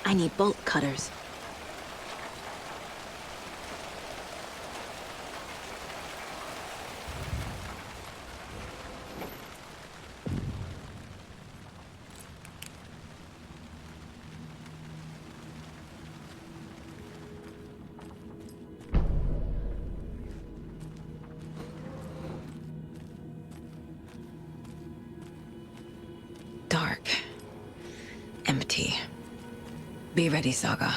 I need bolt cutters. Dark. Empty. Be ready, Saga.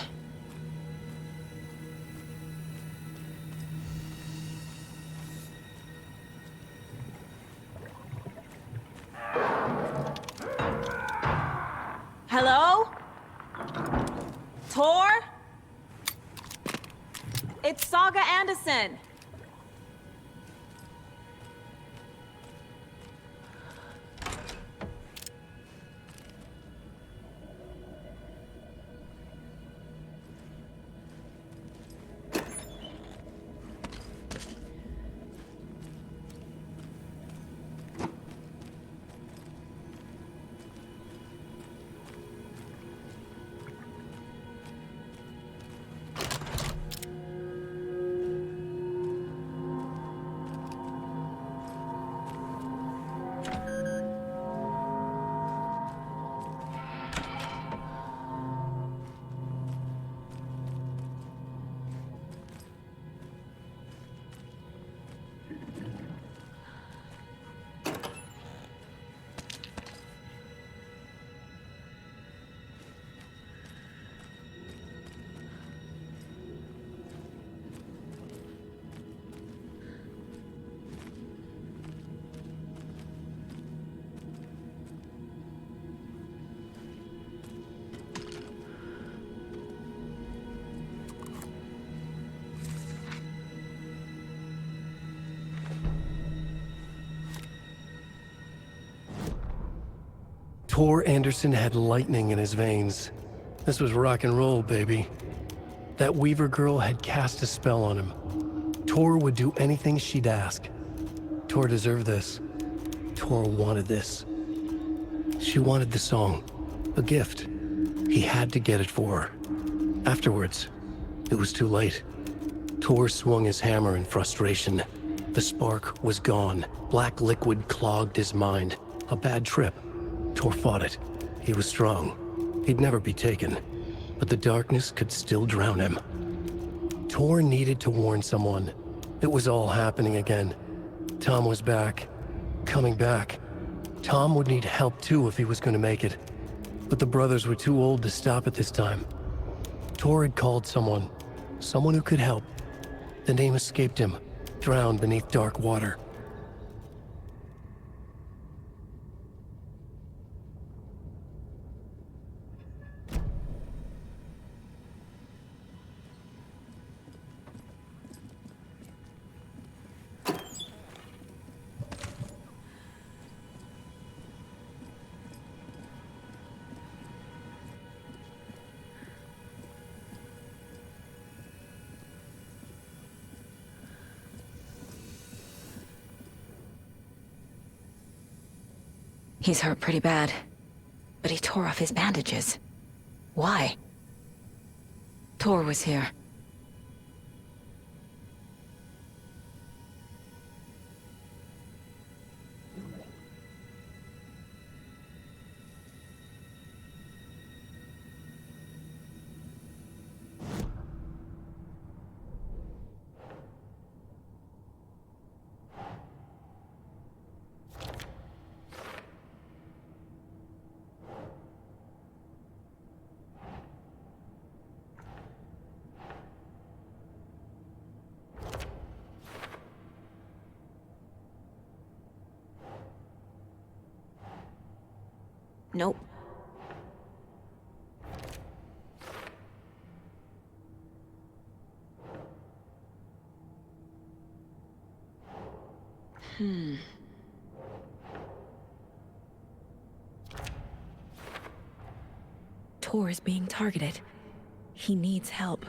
Hello? Tor? It's Saga Anderson. Tor Anderson had lightning in his veins. This was rock and roll, baby. That Weaver girl had cast a spell on him. Tor would do anything she'd ask. Tor deserved this. Tor wanted this. She wanted the song, a gift. He had to get it for her. Afterwards, it was too late. Tor swung his hammer in frustration. The spark was gone. Black liquid clogged his mind. A bad trip. Tor fought it. He was strong. He'd never be taken. But the darkness could still drown him. Tor needed to warn someone. It was all happening again. Tom was back. Coming back. Tom would need help too if he was going to make it. But the brothers were too old to stop it this time. Tor had called someone. Someone who could help. The name escaped him. Drowned beneath dark water. He's hurt pretty bad, but he tore off his bandages. Why? Tor was here. Nope. Tor is being targeted. He needs help.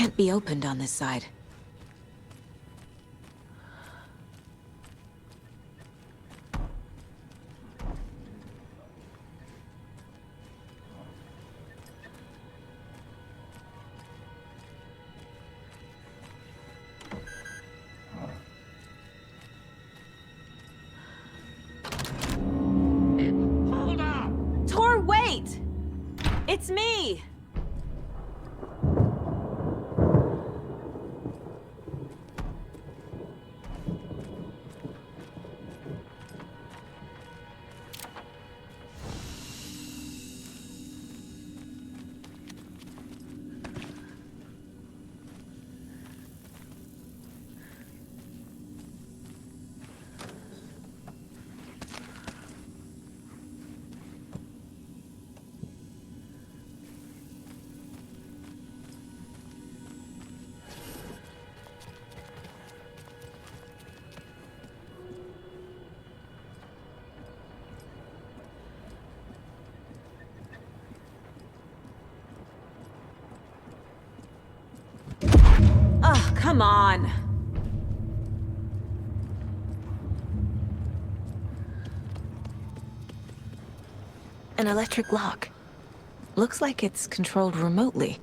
can't be opened on this side. Tor, wait! It's me! Ugh, come on! An electric lock. Looks like it's controlled remotely.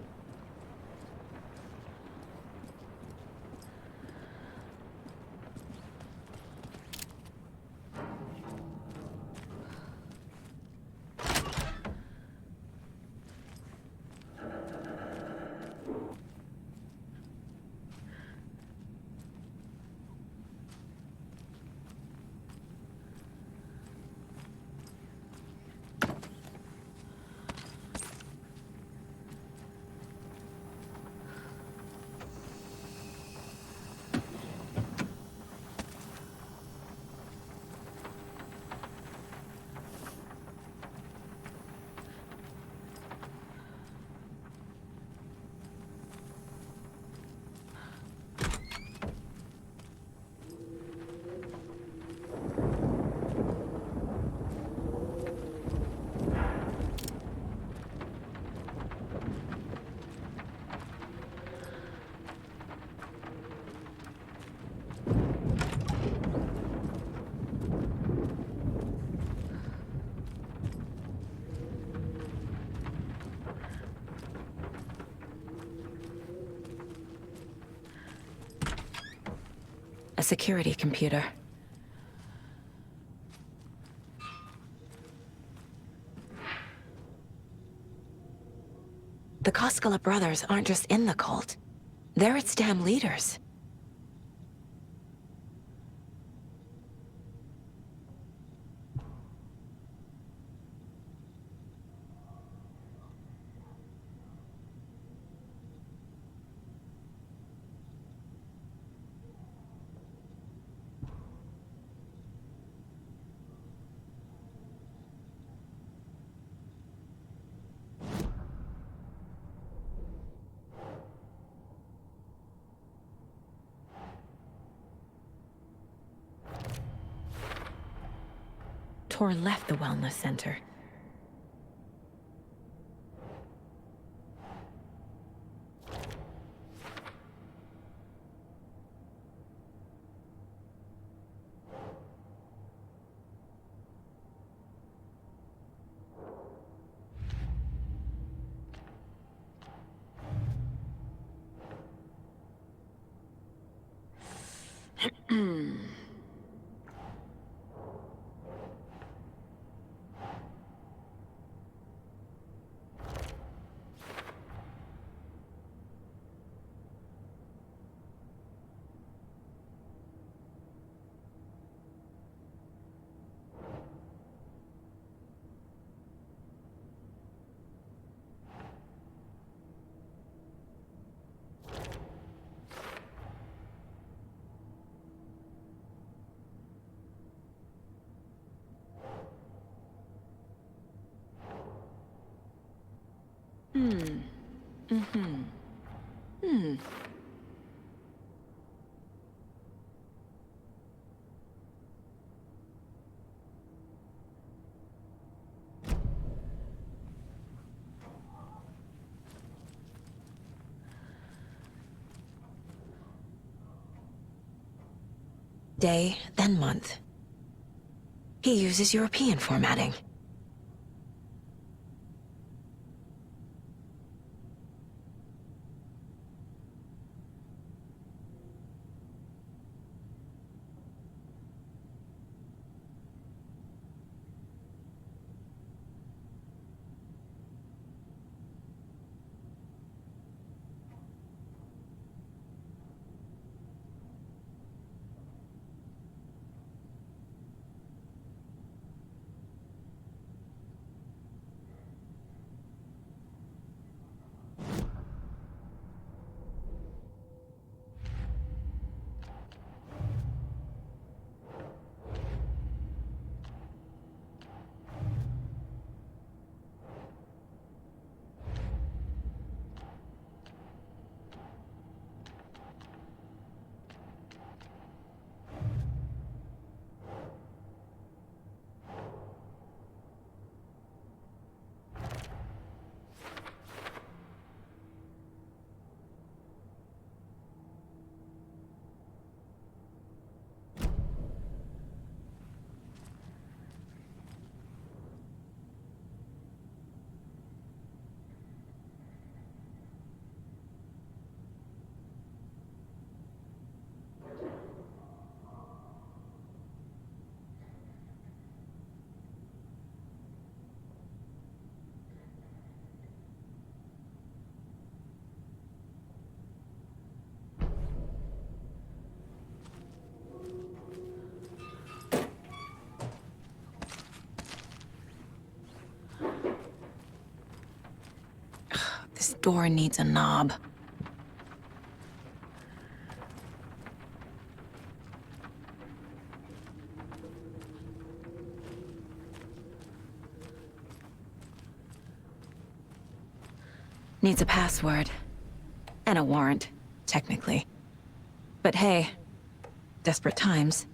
A security computer. The Koskela brothers aren't just in the cult. They're its damn leaders. Tor left the wellness center. day, then month. He uses European formatting. This door needs a knob. Needs a password. And a warrant, technically. But hey, desperate times.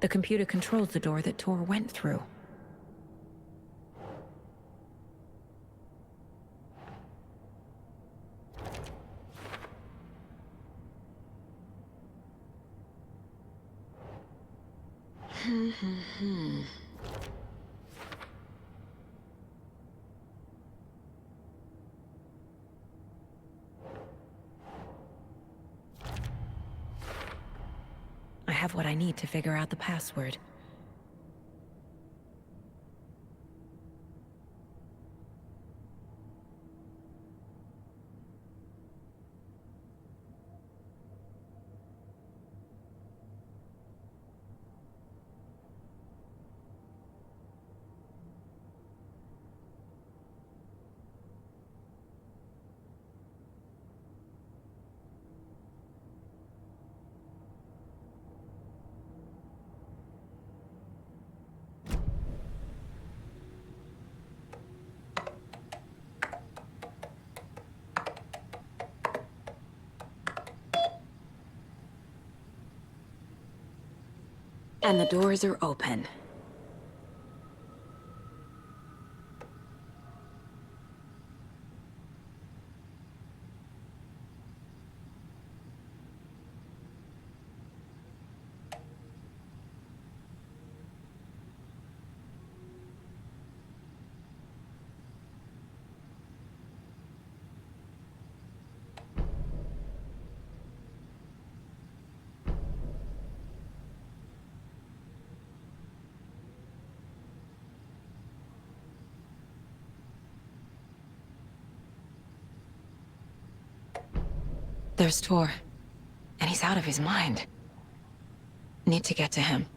The computer controls the door that Tor went through. I have what I need to figure out the password. And the doors are open. There's Tor. And he's out of his mind. Need to get to him.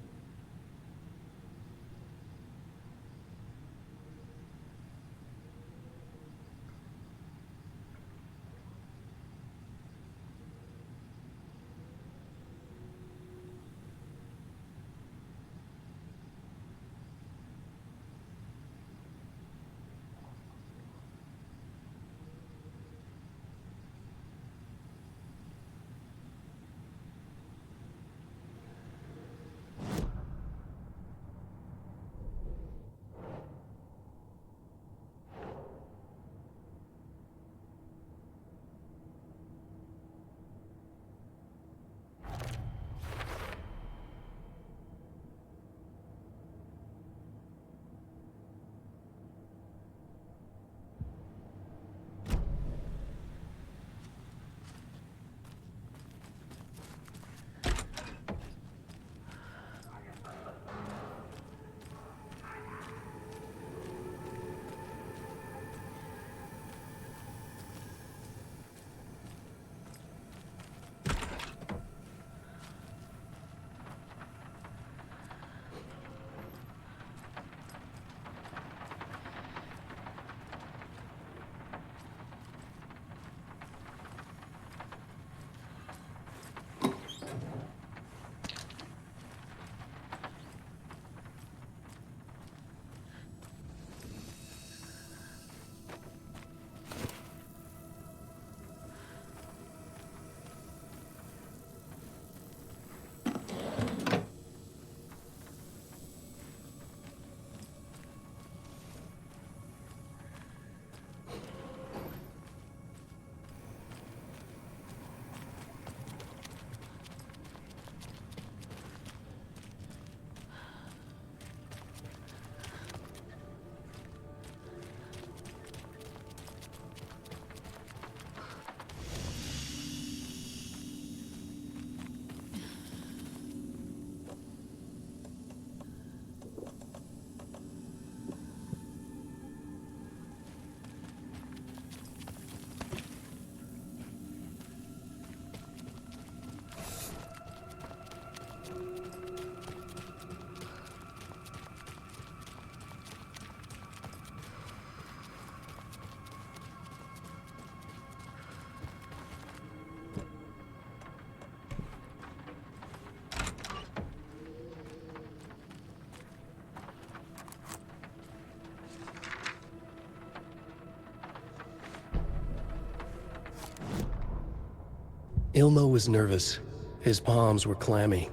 Ilmo was nervous. His palms were clammy.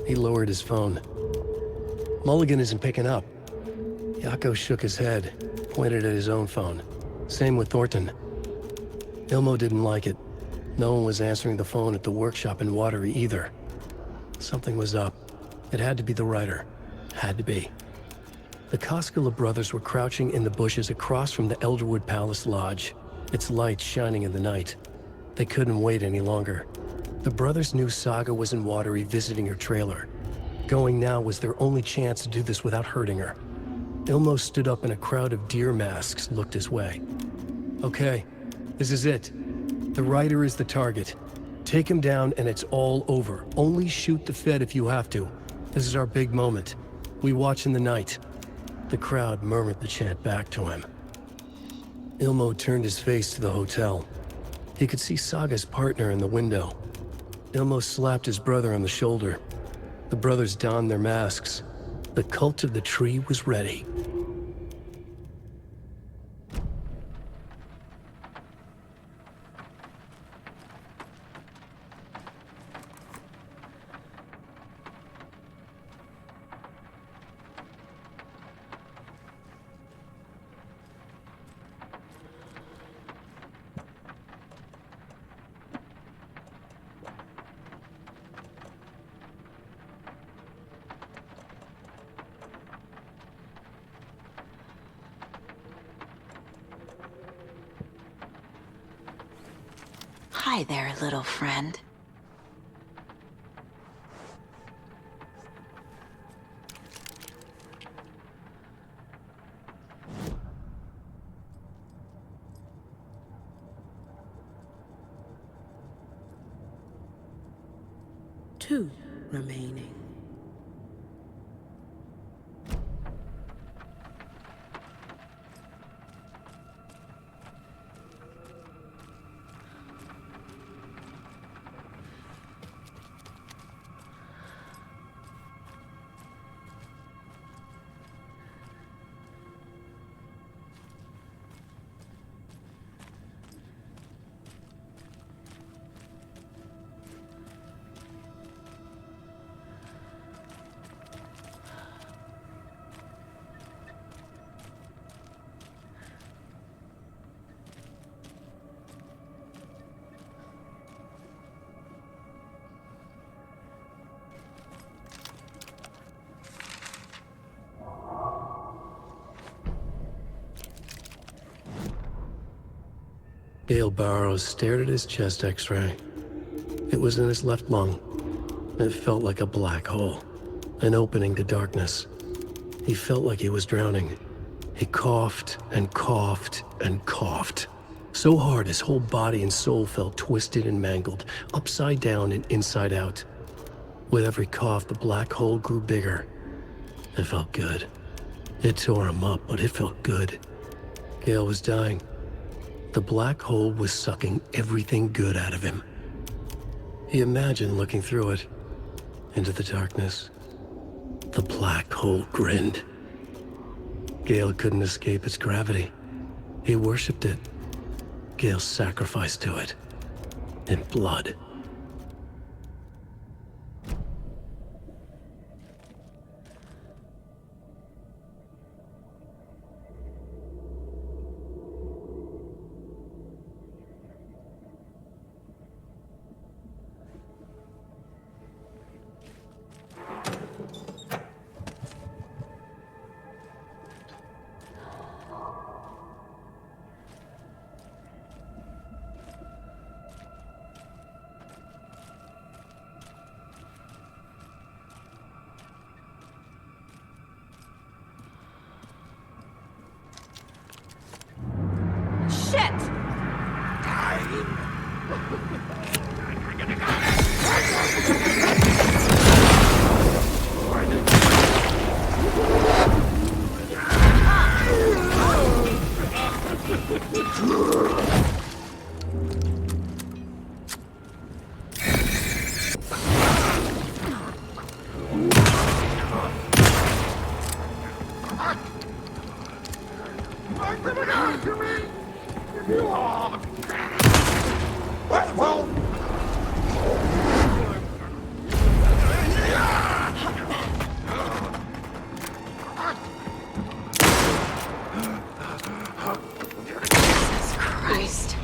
He lowered his phone. Mulligan isn't picking up. Yako shook his head, pointed at his own phone. Same with Thornton. Ilmo didn't like it. No one was answering the phone at the workshop in Watery either. Something was up. It had to be the writer. Had to be. The Koskela brothers were crouching in the bushes across from the Elderwood Palace Lodge, its lights shining in the night. They couldn't wait any longer. The brothers knew Saga was in Watery visiting her trailer. Going now was their only chance to do this without hurting her. Ilmo stood up and a crowd of deer masks looked his way. Okay, this is it. The writer is the target. Take him down and it's all over. Only shoot the Fed if you have to. This is our big moment. We watch in the night. The crowd murmured the chant back to him. Ilmo turned his face to the hotel. He could see Saga's partner in the window. Ilmo slapped his brother on the shoulder. The brothers donned their masks. The cult of the tree was ready. Hi there, little friend. Two remaining. Gale Barrows stared at his chest x-ray. It was in his left lung. It felt like a black hole, an opening to darkness. He felt like he was drowning. He coughed and coughed and coughed. So hard his whole body and soul felt twisted and mangled, upside down and inside out. With every cough, the black hole grew bigger. It felt good. It tore him up, but it felt good. Gale was dying. The black hole was sucking everything good out of him. He imagined looking through it, into the darkness. The black hole grinned. Gale couldn't escape its gravity. He worshipped it. Gale sacrificed to it. In blood. Shit! Christ.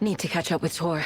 Need to catch up with Tor.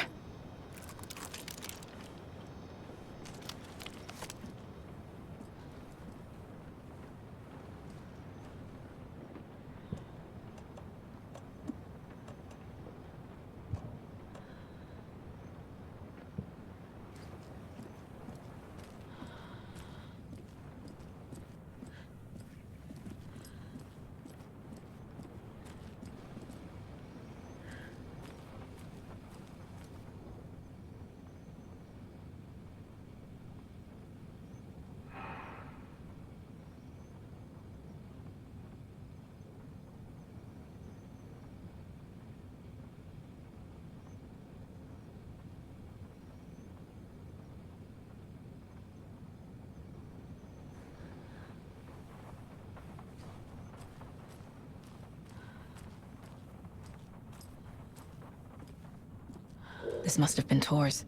This must have been Tor's.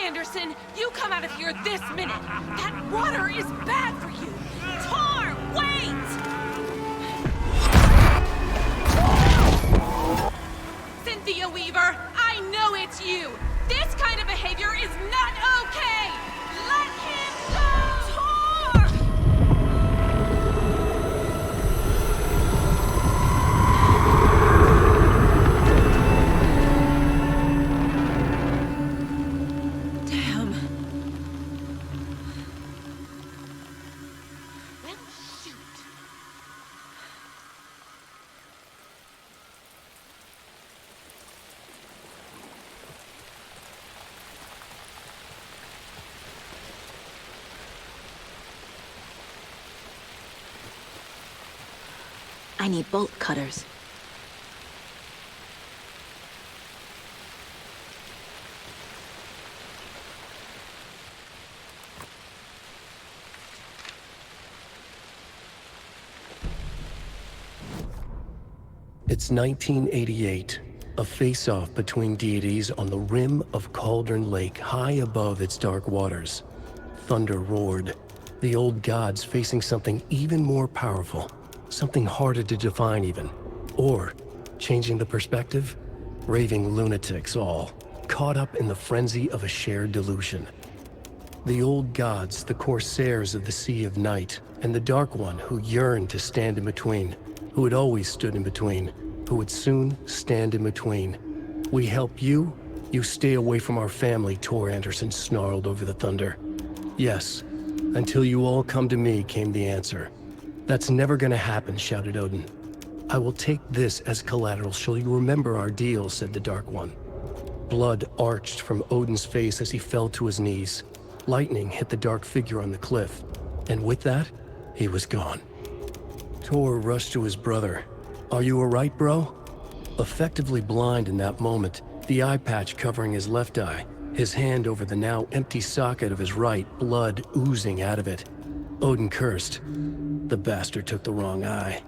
Anderson, you come out of here this minute! That water is bad for you! Tor, wait! Cynthia Weaver, I know it's you! This kind of behavior is not okay! Let him go! Tor! I need bolt cutters. It's 1988, a face-off between deities on the rim of Cauldron Lake, high above its dark waters. Thunder roared, the old gods facing something even more powerful, something harder to define even. Or, changing the perspective, raving lunatics all, caught up in the frenzy of a shared delusion. The old gods, the corsairs of the Sea of Night, and the Dark One who yearned to stand in between, who had always stood in between, who would soon stand in between. We help you, you stay away from our family, Tor Anderson snarled over the thunder. Yes, until you all come to me, came the answer. That's never gonna happen, shouted Odin. I will take this as collateral. Shall you remember our deal, said the Dark One. Blood arched from Odin's face as he fell to his knees. Lightning hit the dark figure on the cliff, and with that, he was gone. Tor rushed to his brother. Are you alright, bro? Effectively blind in that moment, the eye patch covering his left eye, his hand over the now empty socket of his right, blood oozing out of it. Odin cursed. The bastard took the wrong eye.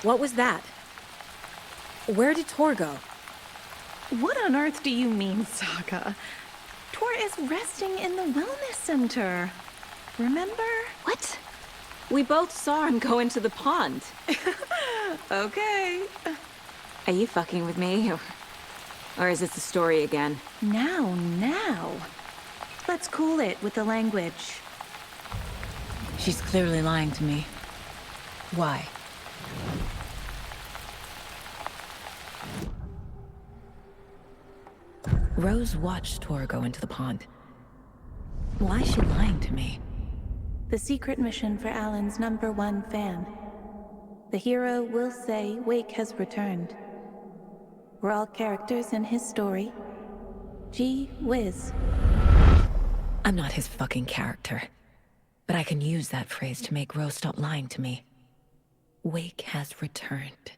What was that? Where did Tor go? What on earth do you mean, Saga? Tor is resting in the wellness center. Remember? What? We both saw him go into the pond. Okay. Are you fucking with me? Or is this a story again? Now. Let's cool it with the language. She's clearly lying to me. Why? Rose watched Tor go into the pond. Why is she lying to me? The secret mission for Alan's #1 fan. The hero will say Wake has returned. We're all characters in his story. Gee whiz. I'm not his fucking character. But I can use that phrase to make Rose stop lying to me. Wake has returned.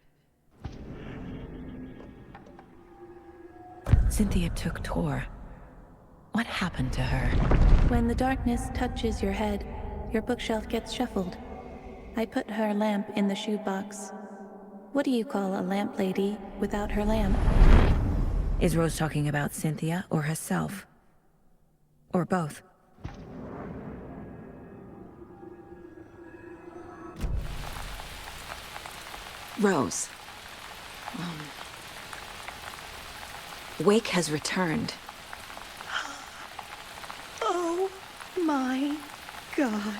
Cynthia took Tor. What happened to her? When the darkness touches your head, your bookshelf gets shuffled. I put her lamp in the shoebox. What do you call a lamp lady without her lamp? Is Rose talking about Cynthia or herself? Or both? Rose. Wake has returned. Oh my God.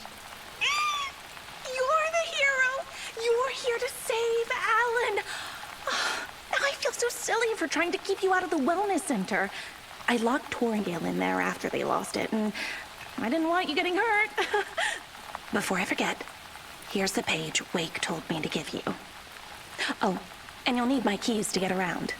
You're the hero! You're here to save Alan! I feel so silly for trying to keep you out of the wellness center. I locked Torringale in there after they lost it, and I didn't want you getting hurt. Before I forget, here's the page Wake told me to give you. Oh, and you'll need my keys to get around.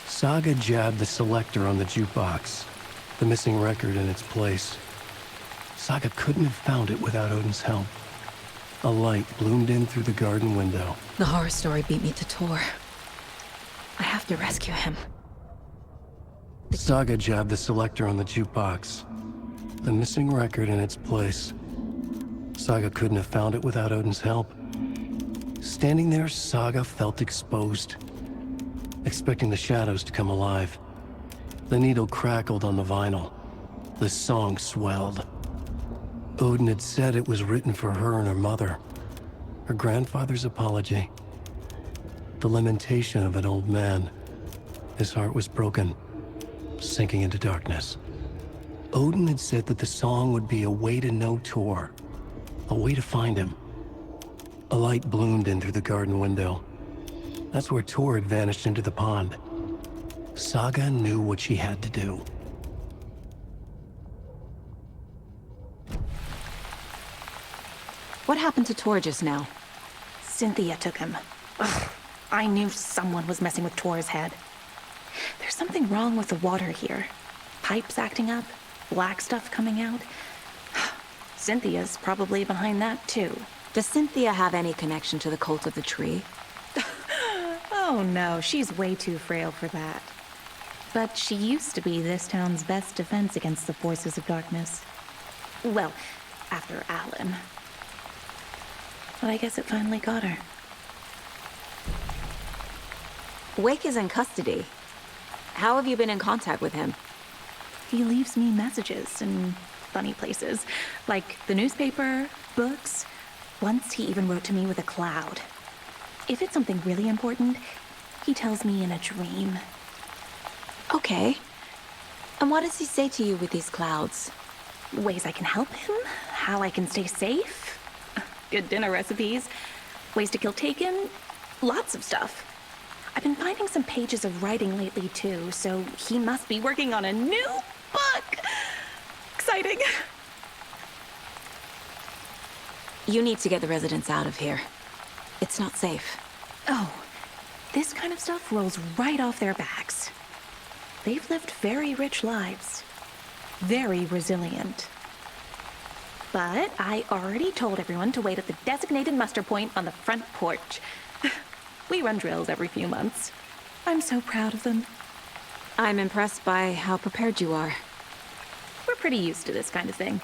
Saga jabbed the selector on the jukebox, the missing record in its place. Saga couldn't have found it without Odin's help. A light bloomed in through the garden window. The horror story beat me to Tor. I have to rescue him. Saga jabbed the selector on the jukebox, the missing record in its place. Saga couldn't have found it without Odin's help. Standing there, Saga felt exposed, expecting the shadows to come alive. The needle crackled on the vinyl. The song swelled. Odin had said it was written for her and her mother. Her grandfather's apology. The lamentation of an old man. His heart was broken, sinking into darkness. Odin had said that the song would be a way to know Tor, a way to find him. A light bloomed in through the garden window. That's where Tor had vanished into the pond. Saga knew what she had to do. What happened to Tor just now? Cynthia took him. Ugh, I knew someone was messing with Tor's head. There's something wrong with the water here. Pipes acting up, black stuff coming out. Cynthia's probably behind that too. Does Cynthia have any connection to the cult of the tree? Oh no, she's way too frail for that. But she used to be this town's best defense against the forces of darkness. Well, after Alan. But I guess it finally got her. Wake is in custody. How have you been in contact with him? He leaves me messages in funny places, like the newspaper, books. Once he even wrote to me with a cloud. If it's something really important, he tells me in a dream. Okay. And what does he say to you with these clouds? Ways I can help him, how I can stay safe, good dinner recipes, ways to kill Taken, lots of stuff. I've been finding some pages of writing lately too, so he must be working on a new book. Exciting. You need to get the residents out of here. It's not safe. Oh, this kind of stuff rolls right off their backs. They've lived very rich lives. Very resilient. But I already told everyone to wait at the designated muster point on the front porch. We run drills every few months. I'm so proud of them. I'm impressed by how prepared you are. We're pretty used to this kind of thing.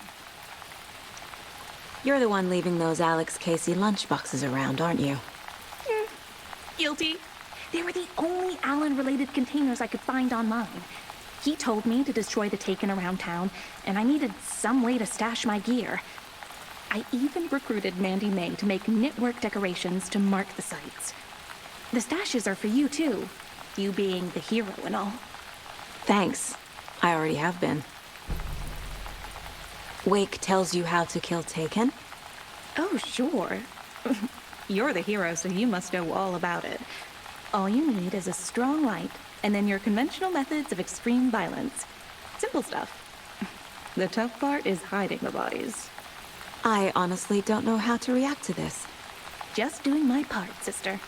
You're the one leaving those Alex Casey lunchboxes around, aren't you? Guilty. They were the only Alan-related containers I could find online. He told me to destroy the Taken around town, and I needed some way to stash my gear. I even recruited Mandy May to make knitwork decorations to mark the sites. The stashes are for you, too. You being the hero and all. Thanks. I already have been. Wake tells you how to kill Taken? Oh, sure. You're the hero, so you must know all about it. All you need is a strong light, and then your conventional methods of extreme violence. Simple stuff. The tough part is hiding the bodies. I honestly don't know how to react to this. Just doing my part, sister.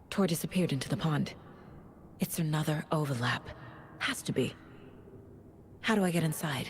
Tor disappeared into the pond. It's another overlap. Has to be. How do I get inside?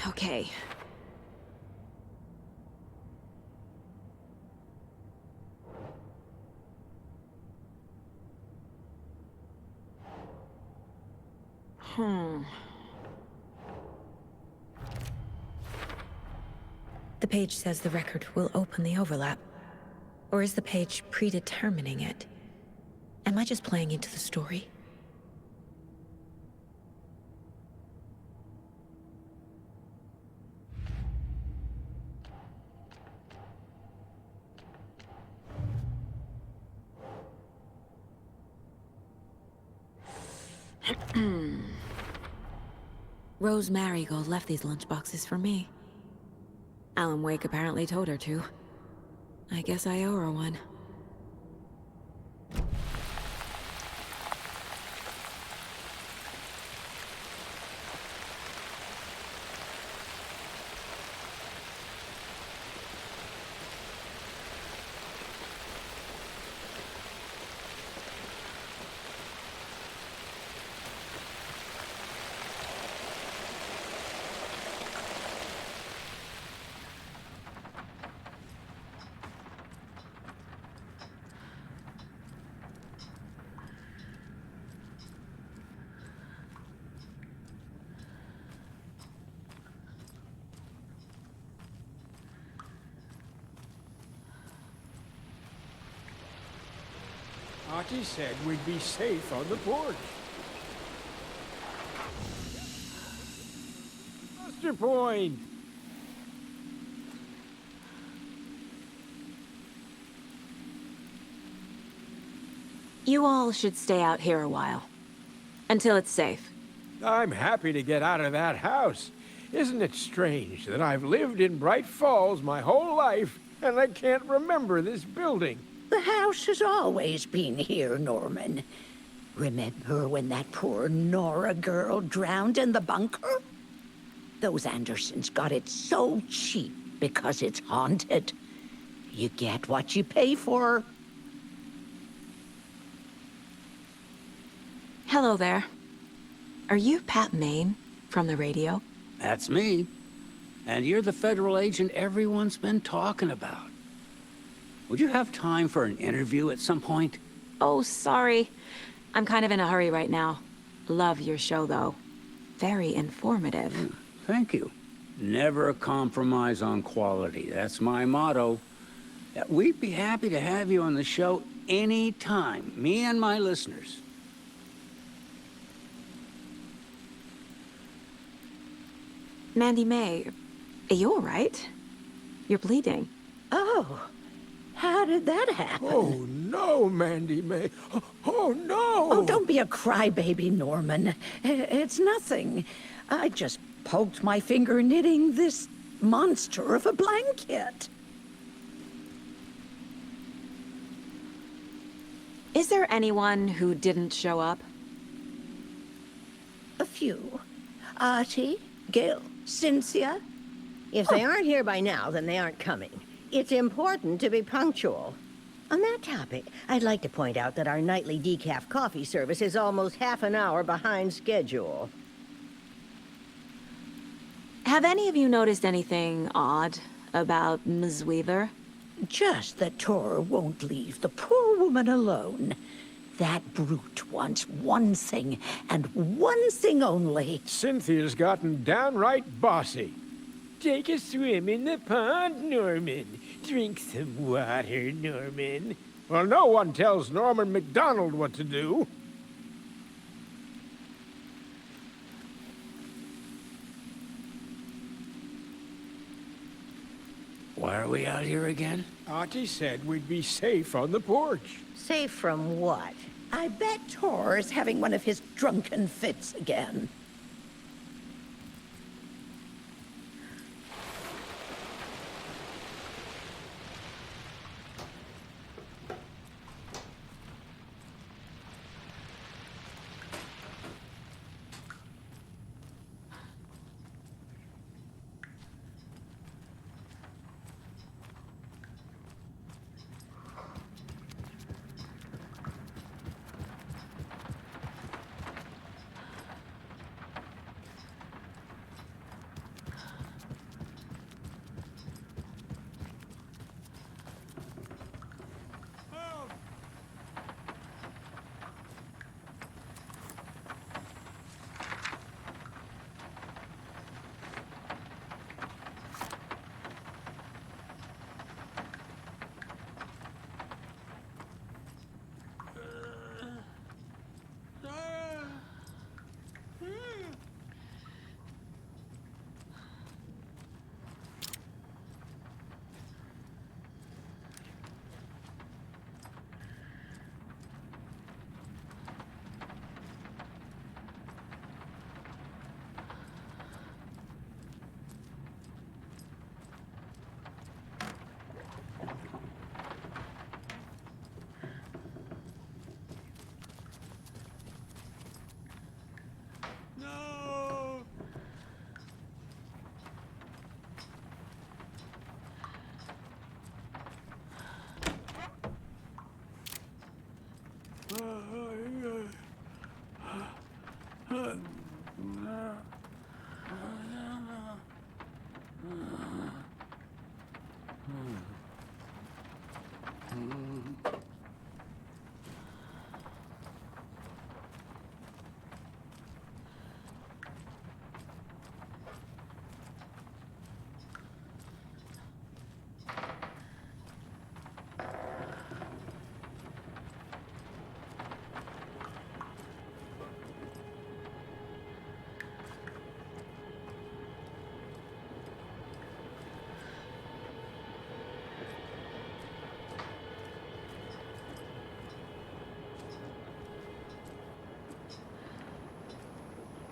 Okay. The page says the record will open the overlap. Or is the page predetermining it? Am I just playing into the story? Rose Marigold left these lunchboxes for me. Alan Wake apparently told her to. I guess I owe her one. Archie said we'd be safe on the porch. Muster point! You all should stay out here a while. Until it's safe. I'm happy to get out of that house. Isn't it strange that I've lived in Bright Falls my whole life and I can't remember this building? The house has always been here, Norman. Remember when that poor Nora girl drowned in the bunker? Those Andersons got it so cheap because it's haunted. You get what you pay for. Hello there. Are you Pat Maine from the radio? That's me. And you're the federal agent everyone's been talking about. Would you have time for an interview at some point? Oh, sorry. I'm kind of in a hurry right now. Love your show, though. Very informative. Thank you. Never compromise on quality. That's my motto. We'd be happy to have you on the show anytime, me and my listeners. Mandy May, are you all right? You're bleeding. Oh, how did that happen? Oh, no, Mandy May. Oh, no! Oh, don't be a crybaby, Norman. It's nothing. I just poked my finger knitting this monster of a blanket. Is there anyone who didn't show up? A few. Artie, Gil, Cynthia. If they aren't here by now, then they aren't coming. It's important to be punctual. On that topic, I'd like to point out that our nightly decaf coffee service is almost half an hour behind schedule. Have any of you noticed anything odd about Ms. Weaver? Just that Tor won't leave the poor woman alone. That brute wants one thing, and one thing only. Cynthia's gotten downright bossy. Take a swim in the pond, Norman. Drink some water, Norman. Well, no one tells Norman MacDonald what to do. Why are we out here again? Artie said we'd be safe on the porch. Safe from what? I bet Tor is having one of his drunken fits again.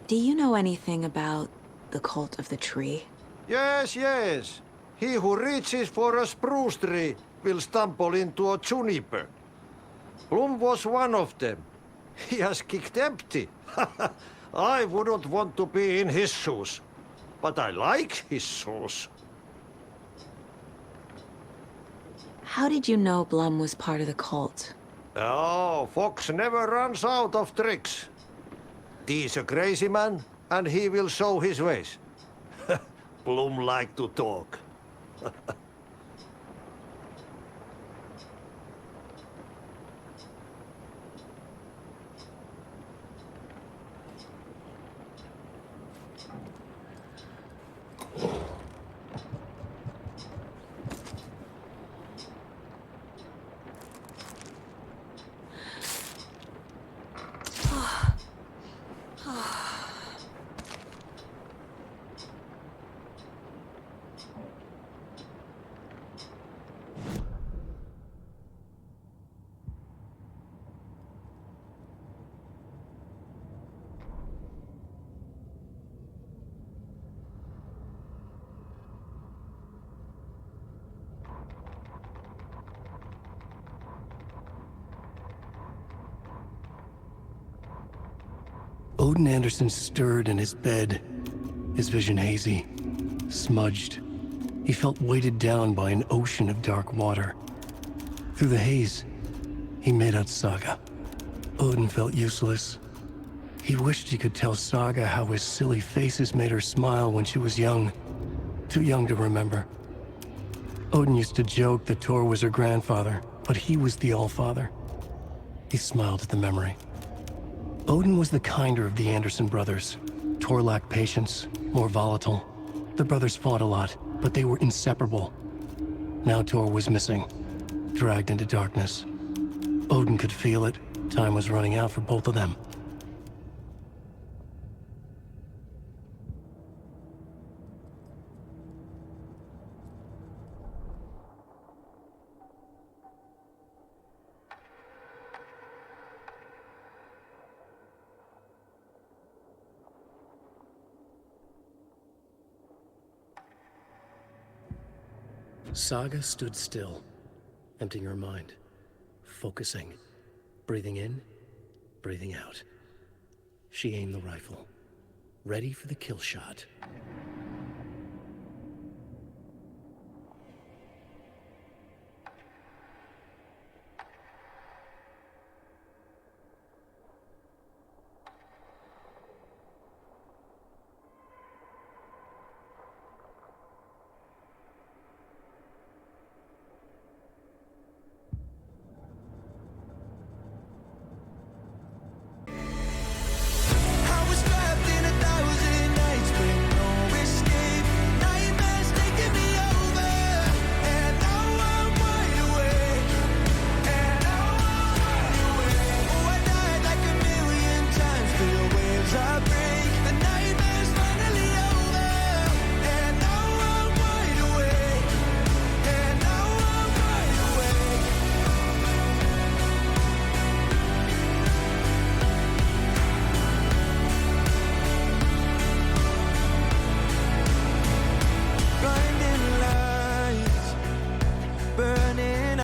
Do you know anything about the cult of the tree? Yes, yes. He who reaches for a spruce tree will stumble into a juniper. Blum was one of them. He has kicked empty. I wouldn't want to be in his shoes. But I like his shoes. How did you know Blum was part of the cult? Oh, Fox never runs out of tricks. He's a crazy man, and he will show his ways. Blum like to talk. Odin Anderson stirred in his bed, his vision hazy, smudged. He felt weighted down by an ocean of dark water. Through the haze, he made out Saga. Odin felt useless. He wished he could tell Saga how his silly faces made her smile when she was young. Too young to remember. Odin used to joke that Tor was her grandfather, but he was the Allfather. He smiled at the memory. Odin was the kinder of the Anderson brothers. Tor lacked patience, more volatile. The brothers fought a lot, but they were inseparable. Now Tor was missing, dragged into darkness. Odin could feel it. Time was running out for both of them. Saga stood still, emptying her mind, focusing, breathing in, breathing out. She aimed the rifle, ready for the kill shot.